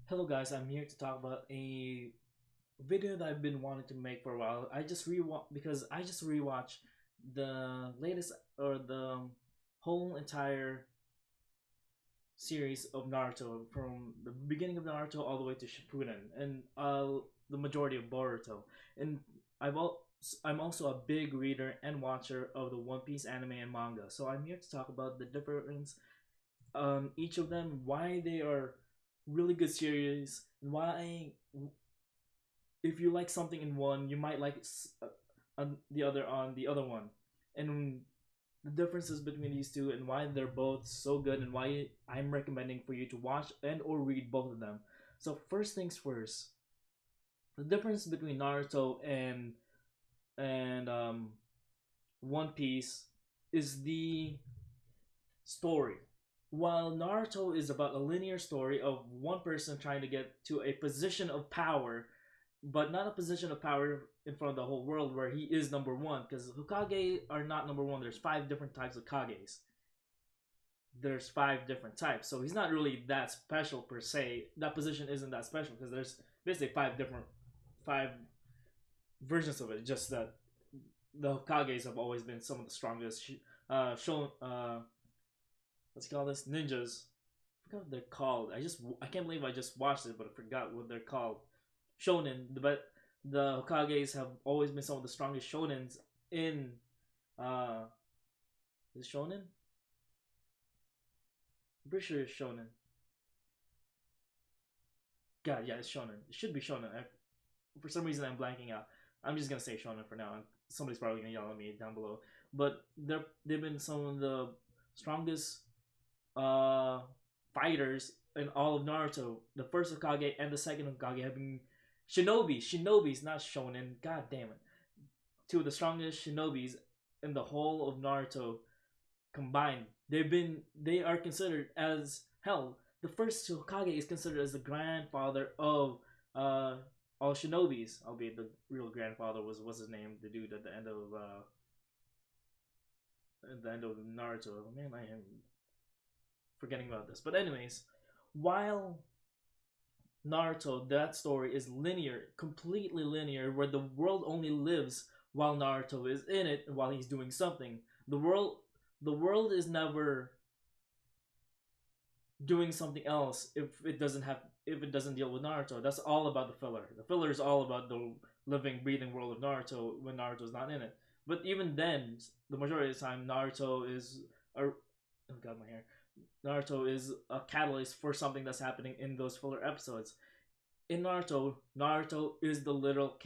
Hello guys, I'm here to talk about a video that I've been wanting to make for a while. I just rewatched the latest or the whole entire series of Naruto from the beginning of Naruto all the way to Shippuden and the majority of Boruto. And I've al- I'm also a big reader and watcher of the One Piece anime and manga. So I'm here to talk about the difference each of them, why they are really good series, why if you like something in one, you might like the other on the other one, and the differences between these two, and why they're both so good, and why I'm recommending for you to watch and or read both of them. So first things first, the difference between Naruto and One Piece is the story. While Naruto is about a linear story of one person trying to get to a position of power, but not a position of power in front of the whole world where he is number one, because Hokage are not number one. There's five different types of Kages. There's five different types, so he's not really that special per se. That position isn't that special because there's basically five versions of it. Just that the Hokages have always been some of the strongest. Shown Let's call this ninjas. I forgot what they're called. I can't believe I just watched it, but I forgot what they're called. Shonen, but the Hokages have always been some of the strongest shonens in uh is it shonen? I'm pretty sure it's shonen. God, yeah, it's shonen. It should be shonen. For some reason I'm blanking out. I'm just gonna say shonen for now, and somebody's probably gonna yell at me down below. But they've been some of the strongest uh fighters in all of Naruto. The first Hokage and the second Hokage have been shinobis, not shonen. God damn it. Two of the strongest shinobis in the whole of Naruto combined. They are considered as hell. The first Hokage is considered as the grandfather of uh all shinobis, albeit the real grandfather was what's his name, the dude at the end of Naruto. Man, I am forgetting about this. But anyways, while Naruto, that story is linear, completely linear, where the world only lives while Naruto is in it, while he's doing something. The world is never doing something else if it doesn't deal with Naruto. That's all about the filler. The filler is all about the living, breathing world of Naruto when Naruto's not in it. But even then, the majority of the time, Naruto is a oh god, my hair. Naruto is a catalyst for something that's happening in those filler episodes. In Naruto, Naruto is the literal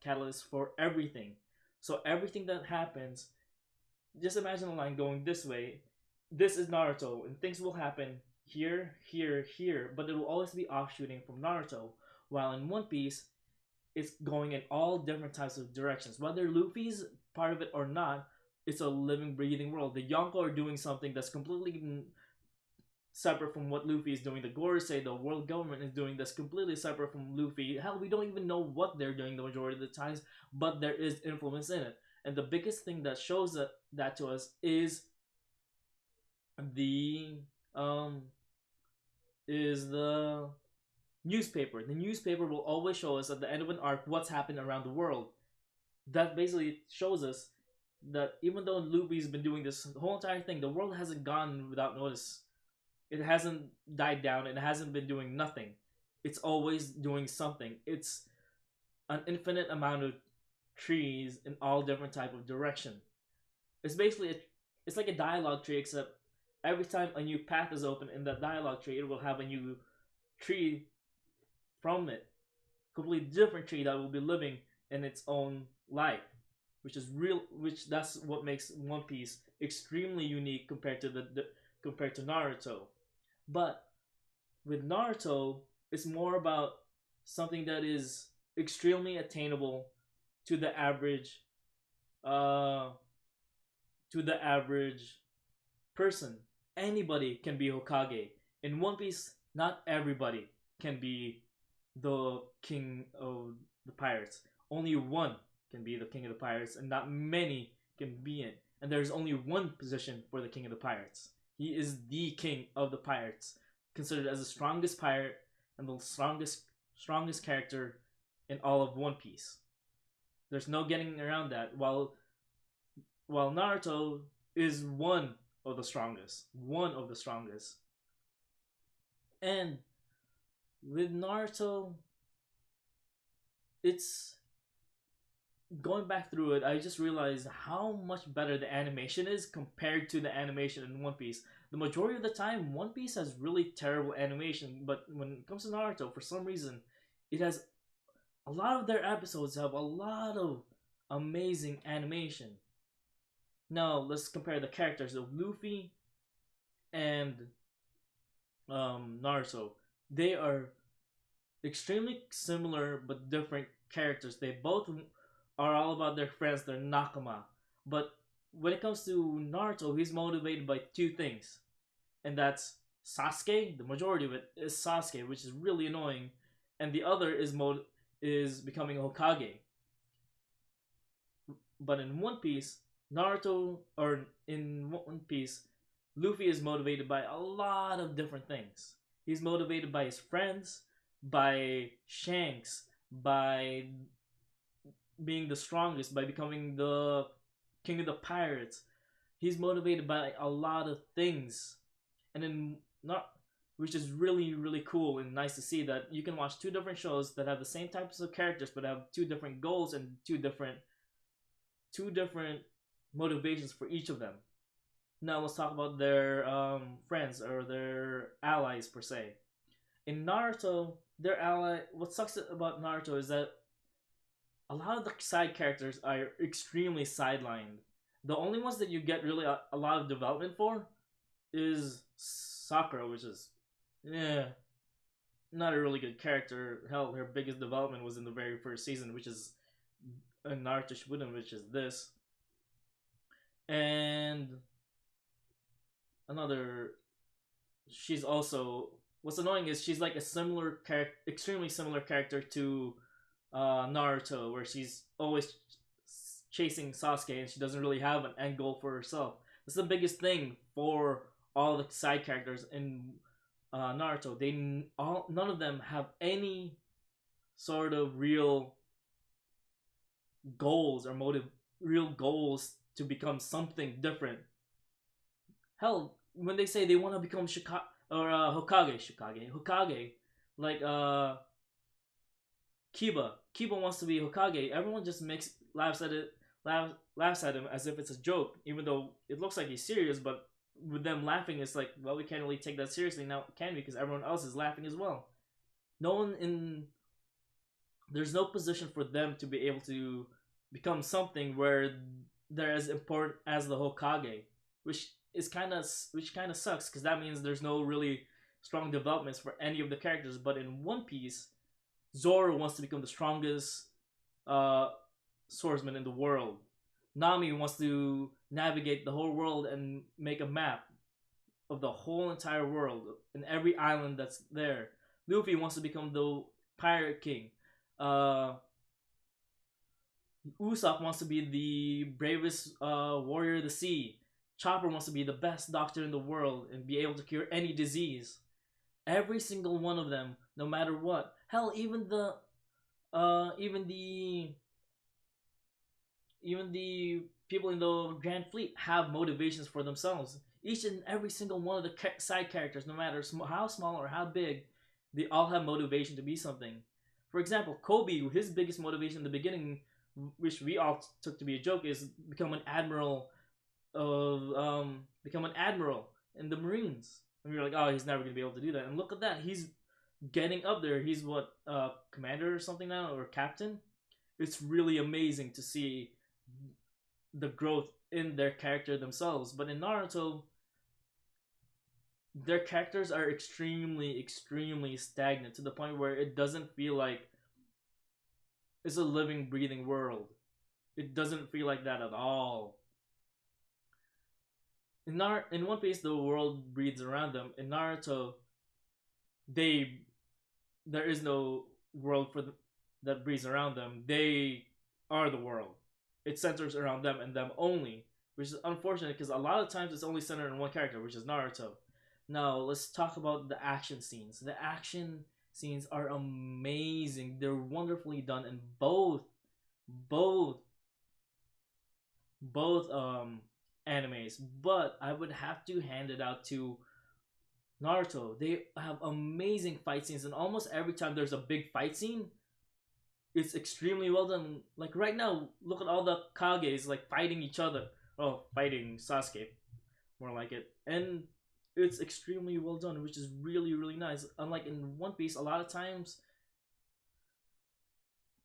catalyst for everything. So everything that happens, just imagine a line going this way. This is Naruto, and things will happen here, here, here, but it will always be offshooting from Naruto. While in One Piece, it's going in all different types of directions. Whether Luffy's part of it or not, it's a living, breathing world. The Yonko are doing something that's completely separate from what Luffy is doing. The Gorosei, the world government, is doing that's completely separate from Luffy. Hell, we don't even know what they're doing the majority of the times, but there is influence in it. And the biggest thing that shows that to us the um is the newspaper. The newspaper will always show us at the end of an arc what's happened around the world. That basically shows us that even though Luffy's been doing this whole entire thing, the world hasn't gone without notice. It hasn't died down. It hasn't been doing nothing. It's always doing something. It's an infinite amount of trees in all different type of direction. It's basically it's like a dialogue tree, except every time a new path is open in that dialogue tree, it will have a new tree from it, completely different tree that will be living in its own life, which is real. Which that's what makes One Piece extremely unique compared to compared to Naruto. But with Naruto, it's more about something that is extremely attainable to the average uh to the average person. Anybody can be Hokage. In One Piece, not everybody can be the king of the pirates. Only one can be the king of the pirates, and not many can be it. And there's only one position for the king of the pirates. He is the king of the pirates, considered as the strongest pirate and the strongest character in all of One Piece. There's no getting around that. While Naruto is one of the strongest, and with Naruto, it's going back through it. I just realized how much better the animation is compared to the animation in One Piece. The majority of the time, One Piece has really terrible animation, but when it comes to Naruto, for some reason, it has a lot of their episodes have a lot of amazing animation. Now let's compare the characters of Luffy and Naruto. They are extremely similar but different characters. They both are all about their friends, their nakama. But when it comes to Naruto, he's motivated by two things, and that's Sasuke. The majority of it is Sasuke, which is really annoying, and the other is becoming a Hokage. But in One Piece, One Piece, Luffy is motivated by a lot of different things. He's motivated by his friends, by Shanks, by being the strongest, by becoming the king of the pirates. He's motivated by a lot of things, and then not, which is really cool and nice to see that you can watch two different shows that have the same types of characters but have two different goals and two different motivations for each of them. Now let's talk about their friends or their allies per se. In Naruto, their ally. What sucks about Naruto is that a lot of the side characters are extremely sidelined. The only ones that you get really a lot of development for is Sakura, which is yeah, not a really good character. Hell, her biggest development was in the very first season, which is in Naruto Shippuden, which is this. And another, she's also, what's annoying is she's like a similar character, extremely similar character to Naruto, where she's always chasing Sasuke and she doesn't really have an end goal for herself. That's the biggest thing for all the side characters in Naruto. None of them have any sort of real goals to become something different. Hell, when they say they want to become Hokage, like Kiba wants to be Hokage. Everyone just makes laughs at him as if it's a joke, even though it looks like he's serious. But with them laughing, it's like, well, we can't really take that seriously now, can we? Because everyone else is laughing as well. No one in There's no position for them to be able to become something where they're as important as the Hokage, which kind of sucks because that means there's no really strong developments for any of the characters. But in One Piece, Zoro wants to become the strongest uh, swordsman in the world. Nami wants to navigate the whole world and make a map of the whole entire world and every island that's there. Luffy wants to become the pirate king. Uh, Usopp wants to be the bravest warrior of the sea. Chopper wants to be the best doctor in the world and be able to cure any disease. Every single one of them, no matter what. Hell, even the people in the Grand Fleet have motivations for themselves. Each and every single one of the side characters, no matter how small or how big, they all have motivation to be something. For example, Kobe, his biggest motivation in the beginning, which we all took to be a joke, is become an admiral in the Marines. And we were like, oh, he's never gonna be able to do that. And look at that, he's getting up there. He's what, commander or something now, or captain. It's really amazing to see the growth in their character themselves. But in Naruto, their characters are extremely stagnant to the point where it doesn't feel like it's a living, breathing world. It doesn't feel like that at all. In One Piece, the world breathes around them. In Naruto, they there is no world that breathes around them. They are the world. It centers around them and them only, which is unfortunate because a lot of times it's only centered on one character, which is Naruto. Now let's talk about the action scenes. The action scenes are amazing. They're wonderfully done in both both animes. But I would have to hand it out to Naruto. They have amazing fight scenes, and almost every time there's a big fight scene, it's extremely well done. Like right now, look at all the Kages like fighting each other. Oh, fighting Sasuke, more like it, and it's extremely well done, which is really really nice. Unlike in One Piece, a lot of times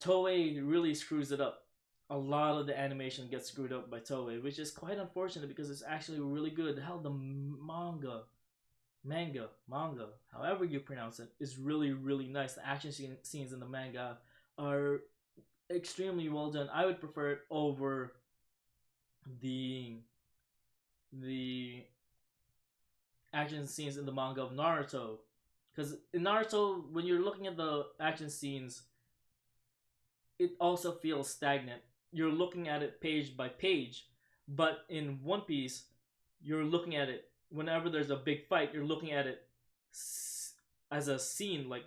Toei really screws it up. A lot of the animation gets screwed up by Toei, which is quite unfortunate because it's actually really good. Hell, the manga, however you pronounce it, is really really nice. The scenes in the manga are extremely well done. I would prefer it over the the action scenes in the manga of Naruto. Because in Naruto, when you're looking at the action scenes, it also feels stagnant. You're looking at it page by page, but in One Piece, you're looking at it whenever there's a big fight. You're looking at it as a scene, like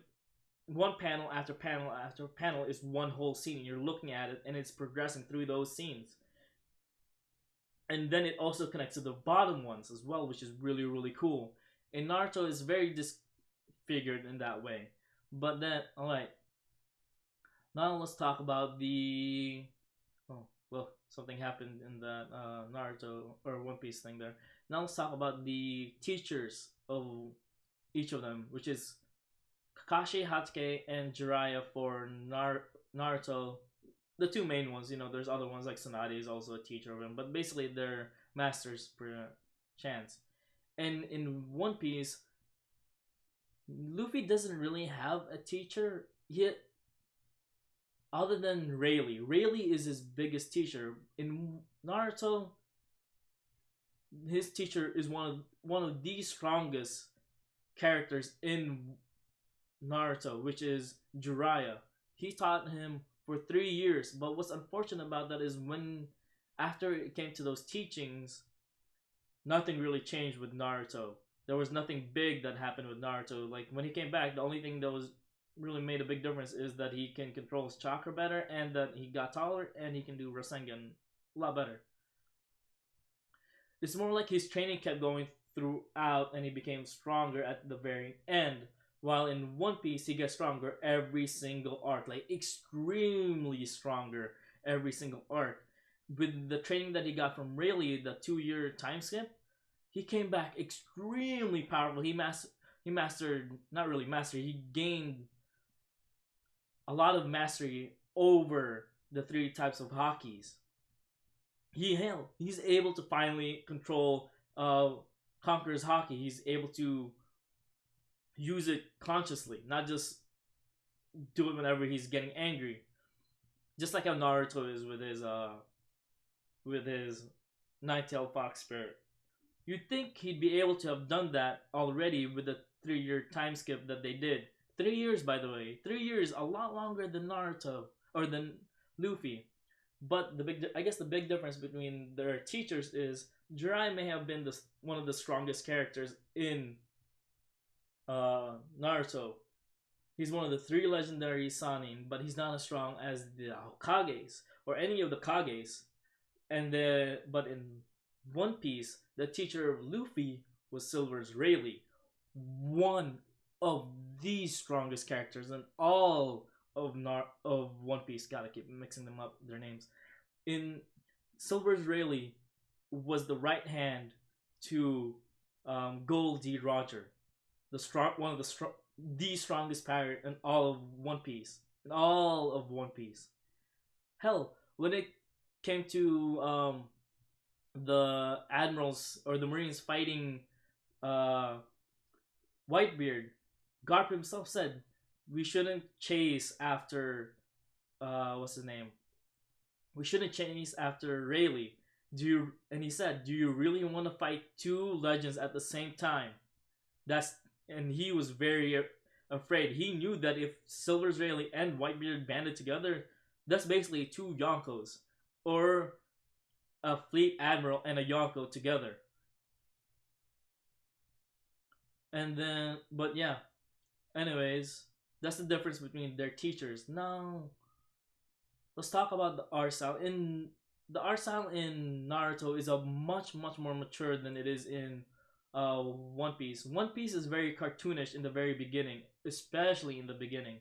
one panel after panel after panel is one whole scene, and you're looking at it, and it's progressing through those scenes. And then it also connects to the bottom ones as well, which is really really cool. And Naruto is very disfigured in that way. But then, all right, now let's talk about the. Oh well, something happened in that Naruto or One Piece thing there. Now let's talk about the teachers of each of them, which is Kakashi, Hatake, and Jiraiya for Naruto. The two main ones, there's other ones like Tsunade is also a teacher of him, but basically they're masters per chance. And in One Piece, Luffy doesn't really have a teacher yet, other than Rayleigh. Rayleigh is his biggest teacher. In Naruto, his teacher is one of the strongest characters in Naruto, which is Jiraiya. He taught him for 3 years, but what's unfortunate about that is when after it came to those teachings, nothing really changed with Naruto. There was nothing big that happened with Naruto. Like when he came back, the only thing that was really made a big difference is that he can control his chakra better, and that he got taller, and he can do Rasengan a lot better. It's more like his training kept going throughout, and he became stronger at the very end. While in One Piece, he gets stronger every single arc, like extremely stronger every single arc. With the training that he got from Rayleigh, the 2 year time skip, he came back extremely powerful. He mastered, not really mastered, he gained a lot of mastery over the three types of hockeys. He's able to finally control Conqueror's Hockey. He's able to use it consciously, not just do it whenever he's getting angry. Just like how Naruto is with his nine-tailed fox spirit. You'd think he'd be able to have done that already with the 3 year time skip that they did. 3 years, by the way. 3 years, a lot longer than Naruto or than Luffy. But I guess the big difference between their teachers is Jiraiya may have been one of the strongest characters in Naruto. He's one of the three legendary Sanin, but he's not as strong as the Hokages or any of the Kages. But in One Piece, the teacher of Luffy was Silver's Rayleigh, one of the strongest characters in all of One Piece. Gotta keep mixing them up, their names. In Silver's Rayleigh was the right hand to Gold D. Roger, one of the strongest pirate in all of One Piece. In all of One Piece. Hell, when it came to the admirals or the marines fighting Whitebeard, Garp himself said we shouldn't chase after what's his name? We shouldn't chase after Rayleigh. And he said, do you really want to fight two legends at the same time? And he was very afraid. He knew that if Silver's Rayleigh and Whitebeard banded together, that's basically two Yonkos, or a fleet admiral and a Yonko together. And then, but yeah. Anyways, That's the difference between their teachers. Now, let's talk about the art style. In the art style in Naruto is a much more mature than it is in One Piece. One Piece is very cartoonish in the very beginning, especially in the beginning.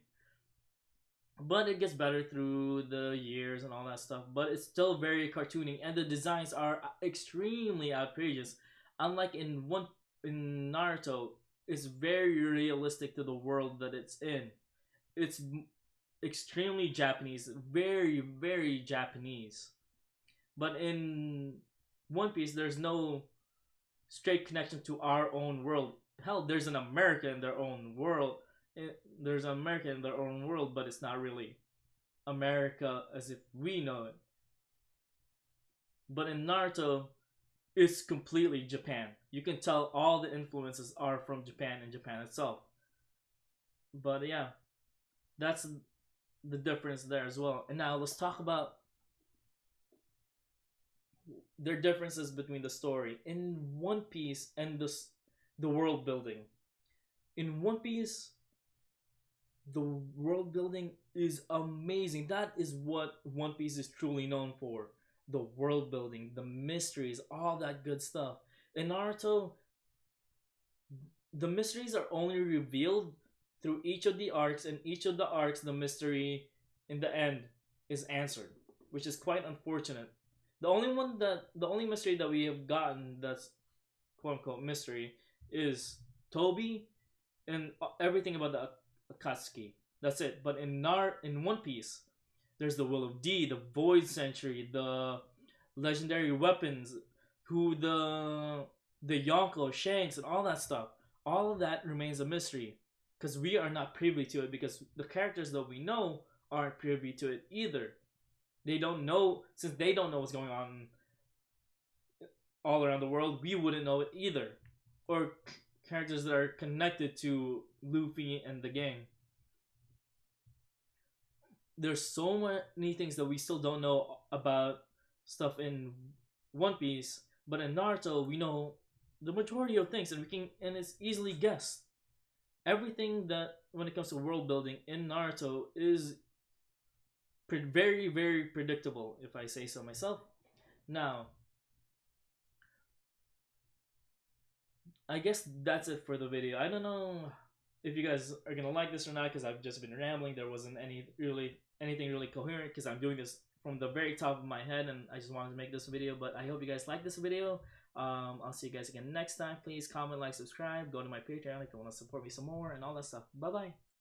But it gets better through the years and all that stuff. But it's still very cartoony, and the designs are extremely outrageous. Unlike in Naruto, it's very realistic to the world that it's in. It's extremely Japanese, very Japanese. But in One Piece, there's no straight connection to our own world. Hell, there's an America in their own world. There's an America in their own world, but it's not really America as if we know it. But in Naruto, it's completely Japan. You can tell all the influences are from Japan and Japan itself. But yeah, that's the difference there as well. And now let's talk about their differences between the story in One Piece and the world building. In One Piece, the world building is amazing. That is what One Piece is truly known for. The world building, the mysteries, all that good stuff. In Naruto, the mysteries are only revealed through each of the arcs, and each of the arcs, the mystery in the end is answered, which is quite unfortunate. The only mystery that we have gotten that's quote unquote mystery is Toby and everything about the Akatsuki. That's it. But in One Piece, there's the Will of D, the Void Century, the legendary weapons, who the Yonko, Shanks, and all that stuff. All of that remains a mystery because we are not privy to it because the characters that we know aren't privy to it either. They don't know since they don't know what's going on all around the world. We wouldn't know it either, or characters that are connected to Luffy and the gang. There's so many things that we still don't know about stuff in One Piece, but in Naruto we know the majority of things, and it's easily guessed. Everything that when it comes to world building in Naruto is very predictable, if I say so myself. Now, I guess that's it for the video. I don't know if you guys are gonna like this or not because I've just been rambling. There wasn't anything really coherent because I'm doing this from the very top of my head and I just wanted to make this video. But I hope you guys like this video. I'll see you guys again next time. Please comment, like, subscribe. Go to my Patreon if you want to support me some more and all that stuff. Bye bye.